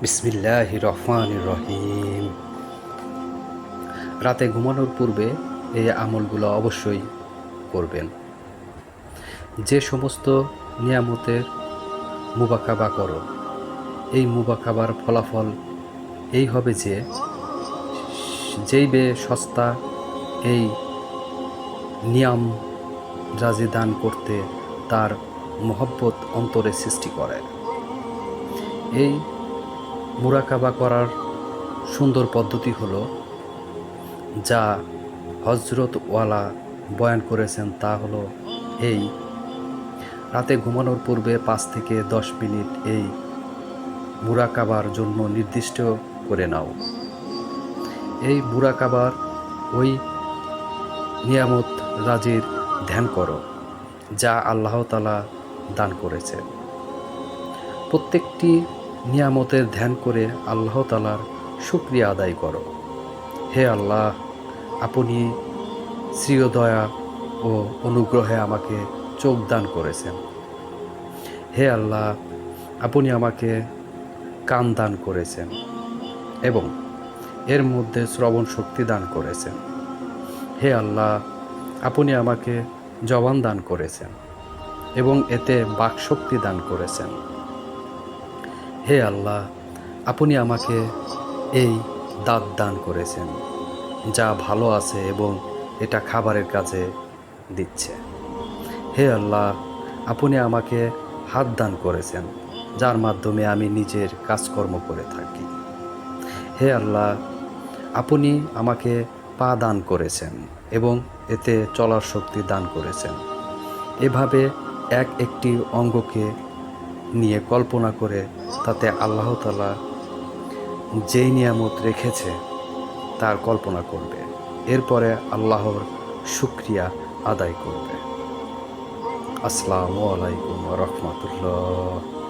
বিসমিল্লাহির রহমানির রহিম। রাতে ঘুমানোর পূর্বে এই আমলগুলো অবশ্যই করবেন। যে সমস্ত নিয়ামতের মুবাকাবা করো, এই মুবাকাবার ফলাফল এই হবে যে যেই বে সস্তা এই নিয়াম রাজি দান করতে তার মহব্বত অন্তরে সৃষ্টি করে। এই মুরাকাবা করার সুন্দর পদ্ধতি হলো যা হজরত ওয়ালা বয়ান করেছেন, তা হলো এই: রাতে ঘুমানোর পূর্বে 5 থেকে 10 মিনিট এই মুরাকাবার জন্য নির্দিষ্ট করে নাও। এই মুরাকাবার ওই নিয়ামত রাজির ধ্যান করো যা আল্লাহ তাআলা দান করেছে। প্রত্যেকটি নিয়ামতের ধ্যান করে আল্লাহ তাআলার শুকরিয়া আদায় করো। হে আল্লাহ, আপনি শ্রীয় দয়া ও অনুগ্রহে আমাকে চোখ দান করেছেন। হে আল্লাহ, আপনি আমাকে কান দান করেছেন এবং এর মধ্যে শ্রবণ শক্তি দান করেছেন। হে আল্লাহ, আপনি আমাকে জবান দান করেছেন এবং এতে বাকশক্তি দান করেছেন। হে আল্লাহ, আপনি আমাকে এই দাঁত দান করেছেন যা ভালো আছে এবং এটা খাবারের কাজে দিচ্ছে। হে আল্লাহ, আপনি আমাকে হাত দান করেছেন যার মাধ্যমে আমি নিজের কাজকর্ম করে থাকি। হে আল্লাহ, আপনি আমাকে পা দান করেছেন এবং এতে চলার শক্তি দান করেছেন। এভাবে একটি অঙ্গকে নিয়ে কল্পনা করে তাতে আল্লাহ তাআলা যেই নিয়ামত রেখেছে তার কল্পনা করবে। এরপরে আল্লাহর শুকরিয়া আদায় করবে। আসসালামু আলাইকুম ওয়া রাহমাতুল্লাহ।